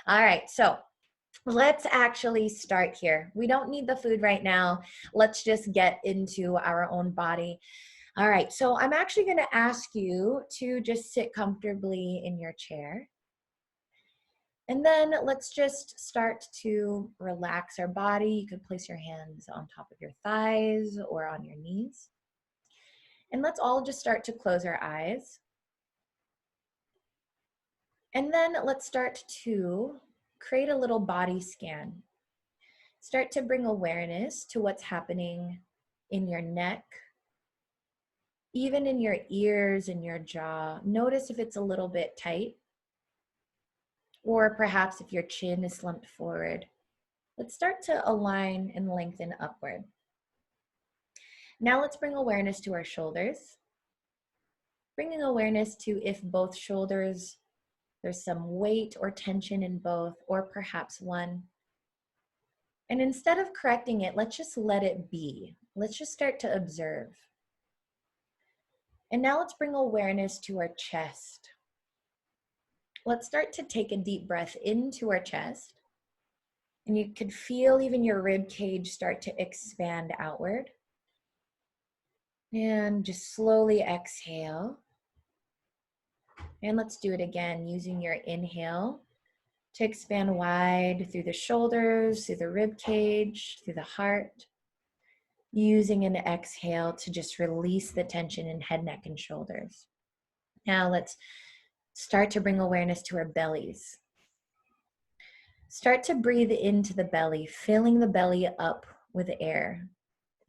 All right, so let's actually start here. We don't need the food right now. Let's just get into our own body. All right, so I'm actually going to ask you to just sit comfortably in your chair. And then let's just start to relax our body. You could place your hands on top of your thighs or on your knees. And let's all just start to close our eyes. And then let's start to create a little body scan. Start to bring awareness to what's happening in your neck, even in your ears and your jaw. Notice if it's a little bit tight, or perhaps if your chin is slumped forward. Let's start to align and lengthen upward. Now let's bring awareness to our shoulders. Bringing awareness to if both shoulders, there's some weight or tension in both, or perhaps one. And instead of correcting it, let's just let it be. Let's just start to observe. And now let's bring awareness to our chest. Let's start to take a deep breath into our chest. And you could feel even your rib cage start to expand outward. And just slowly exhale. And let's do it again using your inhale to expand wide through the shoulders, through the rib cage, through the heart. Using an exhale to just release the tension in head, neck, and shoulders. Now let's start to bring awareness to our bellies. Start to breathe into the belly, filling the belly up with air,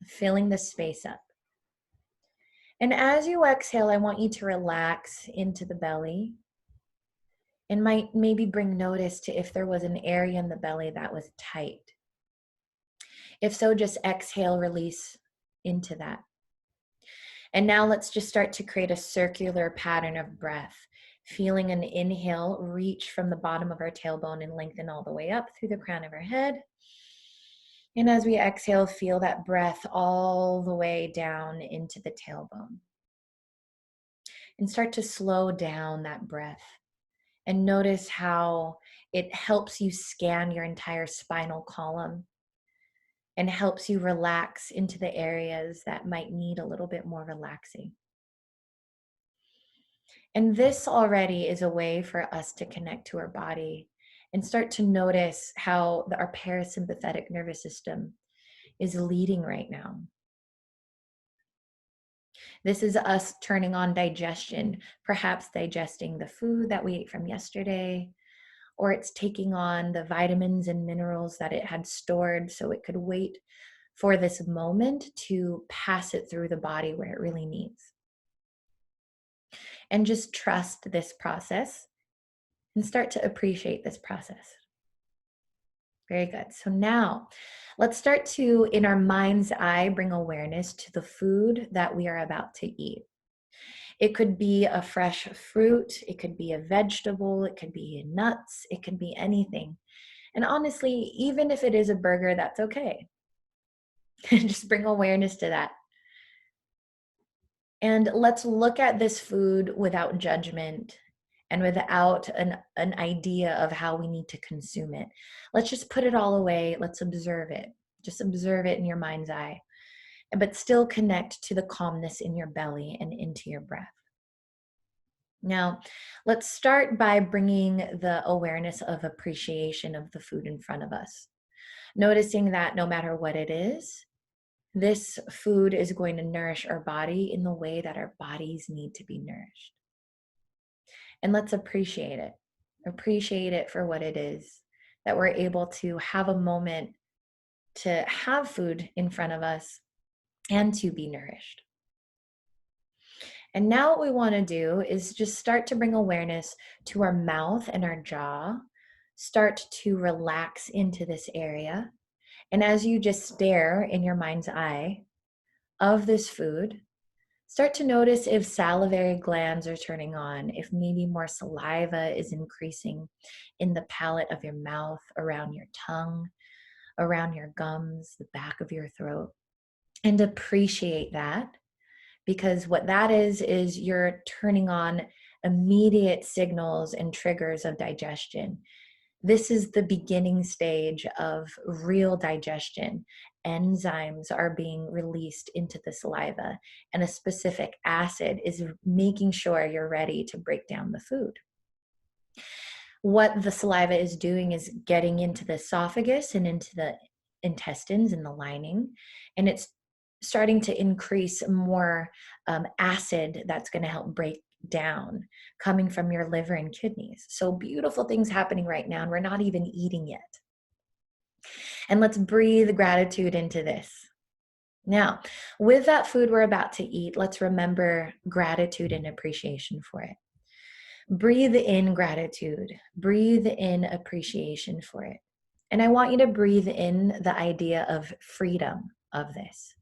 filling the space up. And as you exhale, I want you to relax into the belly and maybe bring notice to if there was an area in the belly that was tight. If so, just exhale, release into that. And now let's just start to create a circular pattern of breath. Feeling an inhale, reach from the bottom of our tailbone and lengthen all the way up through the crown of our head. And as we exhale, feel that breath all the way down into the tailbone. And start to slow down that breath. And notice how it helps you scan your entire spinal column and helps you relax into the areas that might need a little bit more relaxing. And this already is a way for us to connect to our body and start to notice how our parasympathetic nervous system is leading right now. This is us turning on digestion, perhaps digesting the food that we ate from yesterday, or it's taking on the vitamins and minerals that it had stored so it could wait for this moment to pass it through the body where it really needs. And just trust this process and start to appreciate this process. Very good. So now let's start to, in our mind's eye, bring awareness to the food that we are about to eat. It could be a fresh fruit, it could be a vegetable, it could be nuts, it could be anything. And honestly, even if it is a burger, that's okay. Just bring awareness to that. And let's look at this food without judgment and without an idea of how we need to consume it. Let's just put it all away. Let's observe it. Just observe it in your mind's eye, but still connect to the calmness in your belly and into your breath. Now, let's start by bringing the awareness of appreciation of the food in front of us. Noticing that no matter what it is, this food is going to nourish our body in the way that our bodies need to be nourished. And let's appreciate it. Appreciate it for what it is, that we're able to have a moment to have food in front of us and to be nourished. And now what we want to do is just start to bring awareness to our mouth and our jaw. Start to relax into this area. And as you just stare in your mind's eye of this food, start to notice if salivary glands are turning on, if maybe more saliva is increasing in the palate of your mouth, around your tongue, around your gums, the back of your throat. And appreciate that, because what that is you're turning on immediate signals and triggers of digestion. This is the beginning stage of real digestion. Enzymes are being released into the saliva, and a specific acid is making sure you're ready to break down the food. What the saliva is doing is getting into the esophagus and into the intestines and the lining, and it's starting to increase more acid that's going to help break down coming from your liver and kidneys. So beautiful things happening right now, and we're not even eating yet. And let's breathe gratitude into this. Now, with that food we're about to eat, let's remember gratitude and appreciation for it. Breathe in gratitude, breathe in appreciation for it. And I want you to breathe in the idea of freedom of this,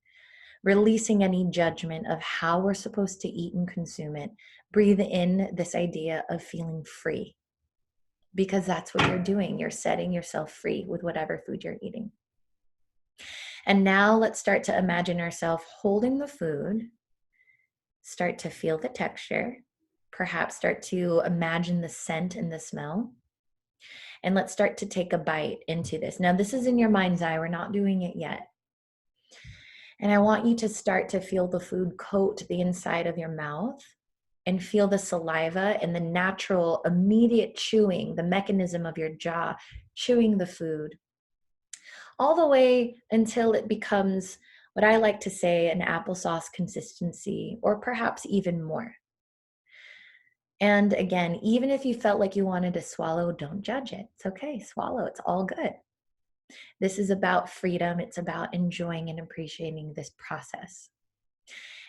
releasing any judgment of how we're supposed to eat and consume it. Breathe in this idea of feeling free, because that's what you're doing. You're setting yourself free with whatever food you're eating. And now let's start to imagine ourselves holding the food, start to feel the texture, perhaps start to imagine the scent and the smell. And let's start to take a bite into this. Now, this is in your mind's eye. We're not doing it yet. And I want you to start to feel the food coat the inside of your mouth and feel the saliva and the natural immediate chewing, the mechanism of your jaw chewing the food, all the way until it becomes what I like to say an applesauce consistency, or perhaps even more. And again, even if you felt like you wanted to swallow, don't judge it. It's okay, swallow, it's all good. This is about freedom. It's about enjoying and appreciating this process.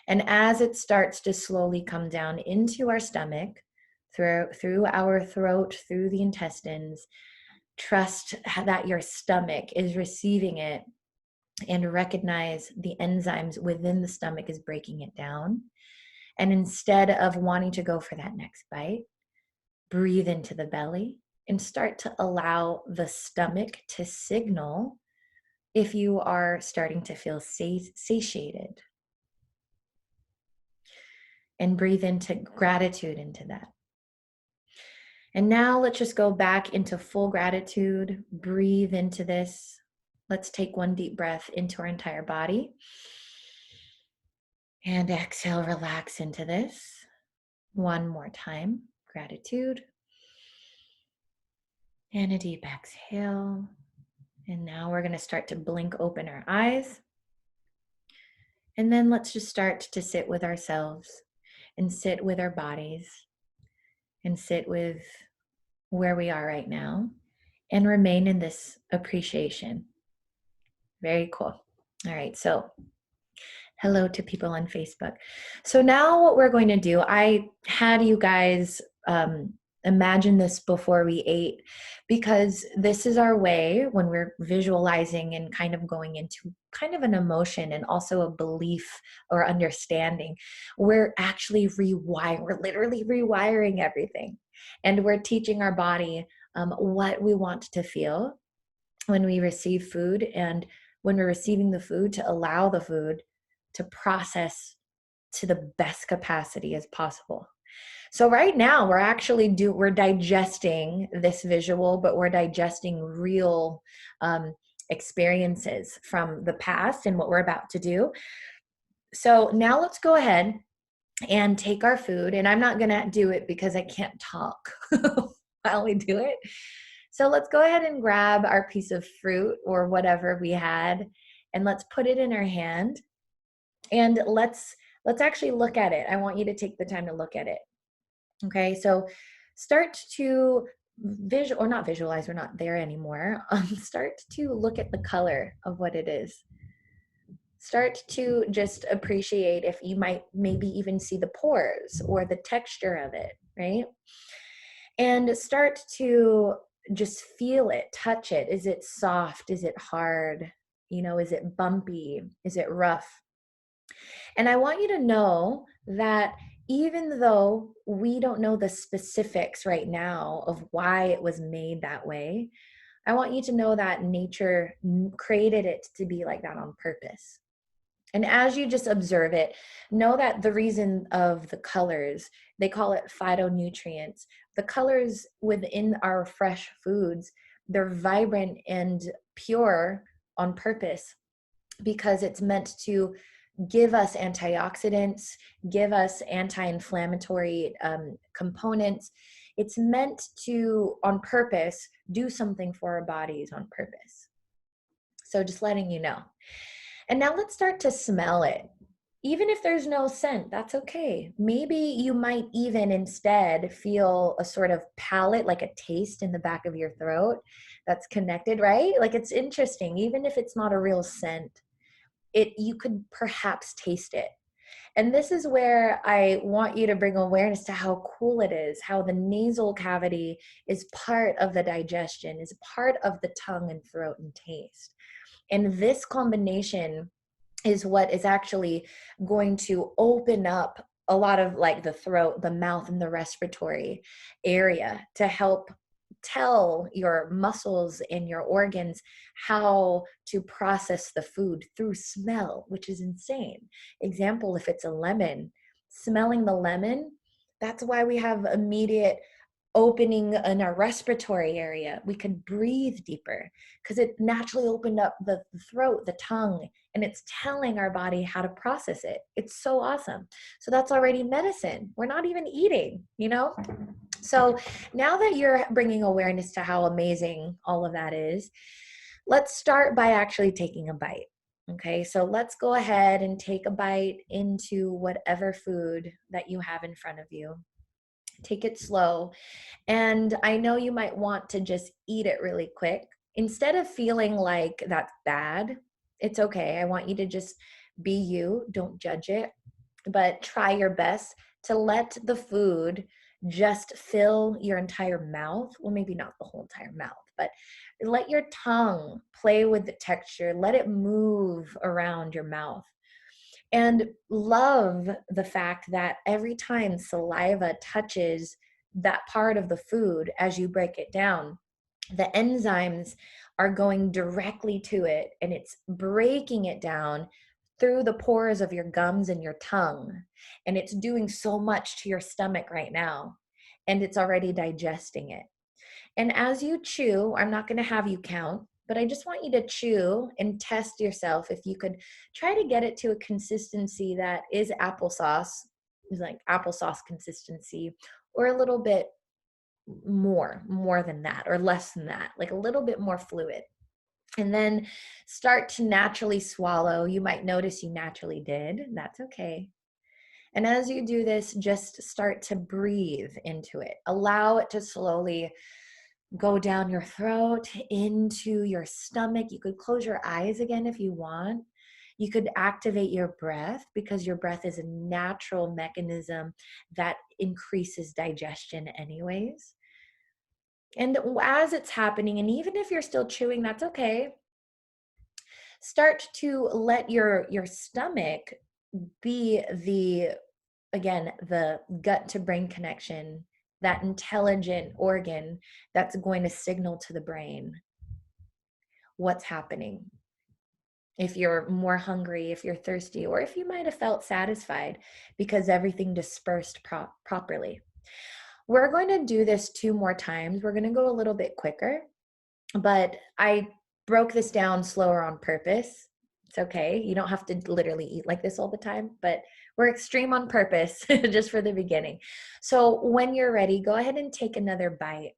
And as it starts to slowly come down into our stomach, through our throat, through the intestines, trust that your stomach is receiving it, and recognize the enzymes within the stomach is breaking it down. And instead of wanting to go for that next bite, breathe into the belly and start to allow the stomach to signal if you are starting to feel satiated. And breathe into gratitude into that. And now let's just go back into full gratitude. Breathe into this. Let's take one deep breath into our entire body. And exhale, relax into this. One more time, gratitude. And a deep exhale. And now we're going to start to blink open our eyes. And then let's just start to sit with ourselves and sit with our bodies and sit with where we are right now and remain in this appreciation. Very cool. All right, so hello to people on Facebook. So now what we're going to do, I had you guys imagine this before we ate, because this is our way when we're visualizing and kind of going into kind of an emotion and also a belief or understanding. We're actually we're literally rewiring everything. And we're teaching our body what we want to feel when we receive food, and when we're receiving the food, to allow the food to process to the best capacity as possible. So right now we're digesting this visual, but we're digesting real experiences from the past and what we're about to do. So now let's go ahead and take our food, and I'm not gonna do it because I can't talk while we do it. So let's go ahead and grab our piece of fruit or whatever we had, and let's put it in our hand, and let's actually look at it. I want you to take the time to look at it. Okay, so start to not visualize, we're not there anymore. Start to look at the color of what it is. Start to just appreciate if you might maybe even see the pores or the texture of it, right? And start to just feel it, touch it. Is it soft? Is it hard? Is it bumpy? Is it rough? And I want you to know that even though we don't know the specifics right now of why it was made that way, I want you to know that nature created it to be like that on purpose. And as you just observe it, know that the reason of the colors, they call it phytonutrients. The colors within our fresh foods, they're vibrant and pure on purpose because it's meant to give us antioxidants, give us anti-inflammatory components. It's meant to, on purpose, do something for our bodies on purpose. So just letting you know. And now let's start to smell it. Even if there's no scent, that's okay. Maybe you might even instead feel a sort of palate, like a taste in the back of your throat that's connected, right? Like it's interesting, even if it's not a real scent, you could perhaps taste it. And this is where I want you to bring awareness to how cool it is, how the nasal cavity is part of the digestion, is part of the tongue and throat and taste. And this combination is what is actually going to open up a lot of like the throat, the mouth, and the respiratory area to help tell your muscles and your organs how to process the food through smell, which is insane. Example, if it's a lemon, smelling the lemon, that's why we have immediate opening in our respiratory area. We could breathe deeper because it naturally opened up the throat, the tongue, and it's telling our body how to process it. It's so awesome. So that's already medicine. We're not even eating, you know? So now that you're bringing awareness to how amazing all of that is, let's start by actually taking a bite. Okay, so let's go ahead and take a bite into whatever food that you have in front of you. Take it slow. And I know you might want to just eat it really quick. Instead of feeling like that's bad, it's okay. I want you to just be you, don't judge it, but try your best to let the food just fill your entire mouth. Well, maybe not the whole entire mouth, but let your tongue play with the texture, let it move around your mouth. And love the fact that every time saliva touches that part of the food as you break it down, the enzymes are going directly to it and it's breaking it down through the pores of your gums and your tongue. And it's doing so much to your stomach right now, and it's already digesting it. And as you chew, I'm not going to have you count, but I just want you to chew and test yourself if you could try to get it to a consistency that is applesauce, is like applesauce consistency, or a little bit more than that, or less than that, like a little bit more fluid. And then start to naturally swallow. You might notice you naturally did. That's okay. And as you do this, just start to breathe into it. Allow it to slowly go down your throat, into your stomach. You could close your eyes again if you want. You could activate your breath because your breath is a natural mechanism that increases digestion, anyways. And as it's happening, and even if you're still chewing, that's okay. Start to let your stomach be the gut to brain connection, that intelligent organ that's going to signal to the brain what's happening. If you're more hungry, if you're thirsty, or if you might have felt satisfied because everything dispersed properly. We're going to do this 2 more times. We're going to go a little bit quicker, but I broke this down slower on purpose. It's okay. You don't have to literally eat like this all the time, but we're extreme on purpose just for the beginning. So when you're ready, go ahead and take another bite.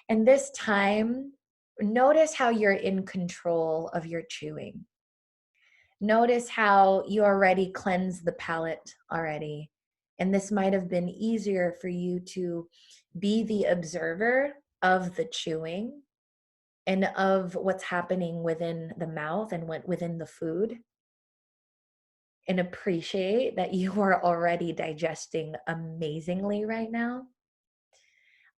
And this time, notice how you're in control of your chewing. Notice how you already cleansed the palate already. And this might have been easier for you to be the observer of the chewing and of what's happening within the mouth and within the food, and appreciate that you are already digesting amazingly right now.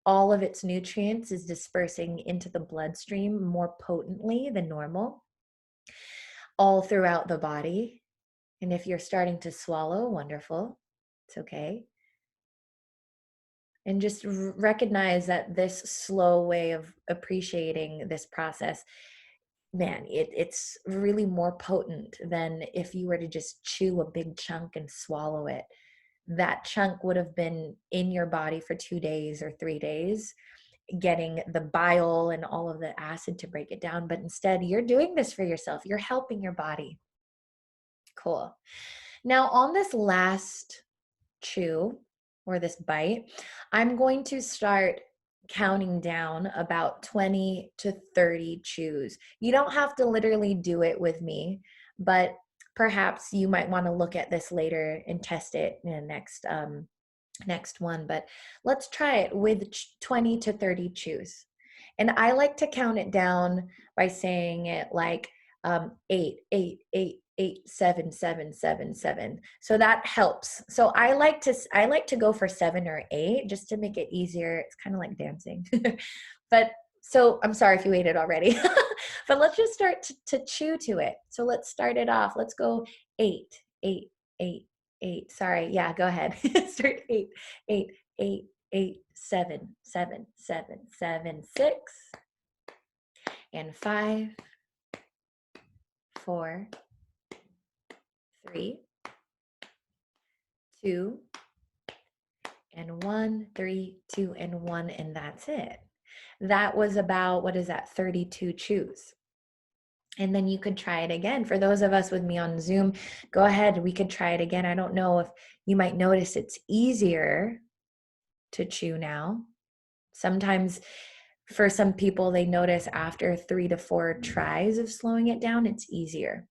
All of its nutrients is dispersing into the bloodstream more potently than normal, all throughout the body. And if you're starting to swallow, wonderful. It's okay. And just recognize that this slow way of appreciating this process man, it's really more potent than if you were to just chew a big chunk and swallow it. That chunk would have been in your body for 2 days or 3 days, getting the bile and all of the acid to break it down. But instead, you're doing this for yourself. You're helping your body. Cool. Now, on this last chew or this bite, I'm going to start counting down about 20 to 30 chews. You don't have to literally do it with me, but perhaps you might want to look at this later and test it in the next one. But let's try it with 20 to 30 chews. And I like to count it down by saying it like 8, 8, 8, 8, 7, 7, 7, 7. So that helps. So I like to go for 7 or 8 just to make it easier. It's kind of like dancing. But so I'm sorry if you ate it already. But let's just start to chew to it. So let's start it off. Let's go 8, 8, 8, 8. Sorry. Yeah, go ahead. Start 8, 8, 8, 8, 7, 7, 7, 6, and 5, 4, 3, 2, and 1, 3, 2, and 1, and that's it. That was about, what is that, 32 chews. And then you could try it again. For those of us with me on Zoom, go ahead, we could try it again. I don't know if you might notice it's easier to chew now. Sometimes for some people, they notice after 3 to 4 tries of slowing it down, it's easier.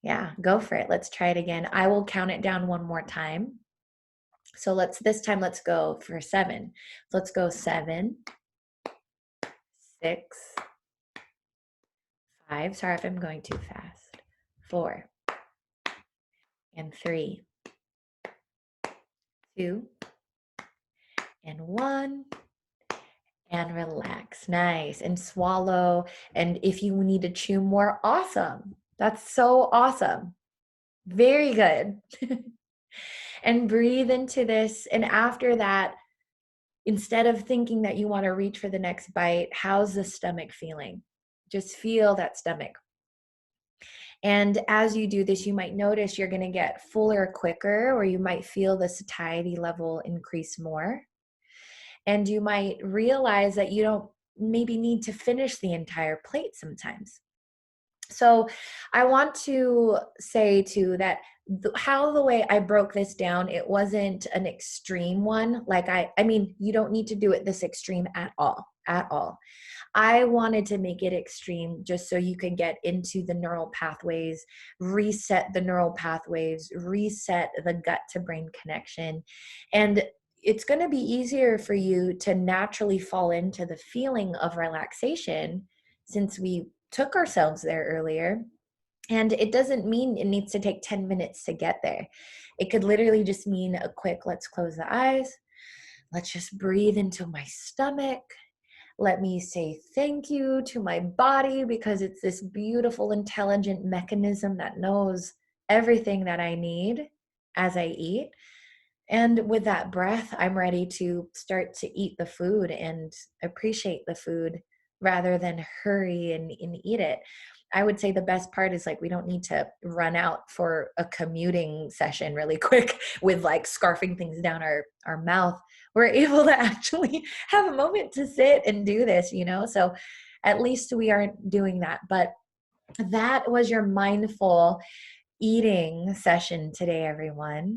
Yeah, go for it. Let's try it again. I will count it down one more time. So this time let's go for 7. Let's go 7, 6, 5. Sorry if I'm going too fast. 4, and 3, 2, and 1. And relax. Nice. And swallow. And if you need to chew more, awesome. That's so awesome. Very good. And breathe into this. And after that, instead of thinking that you want to reach for the next bite, how's the stomach feeling? Just feel that stomach. And as you do this, you might notice you're going to get fuller quicker, or you might feel the satiety level increase more. And you might realize that you don't maybe need to finish the entire plate sometimes. So I want to say too that the way I broke this down, it wasn't an extreme one. Like I mean, you don't need to do it this extreme at all, at all. I wanted to make it extreme just so you could get into the neural pathways, reset the neural pathways, reset the gut to brain connection. And it's going to be easier for you to naturally fall into the feeling of relaxation since we took ourselves there earlier. And it doesn't mean it needs to take 10 minutes to get there. It could literally just mean a quick, let's close the eyes. Let's just breathe into my stomach. Let me say thank you to my body because it's this beautiful, intelligent mechanism that knows everything that I need as I eat. And with that breath, I'm ready to start to eat the food and appreciate the food rather than hurry and eat it. I would say the best part is like we don't need to run out for a commuting session really quick with like scarfing things down our mouth. We're able to actually have a moment to sit and do this, So at least we aren't doing that. But that was your mindful eating session today, everyone.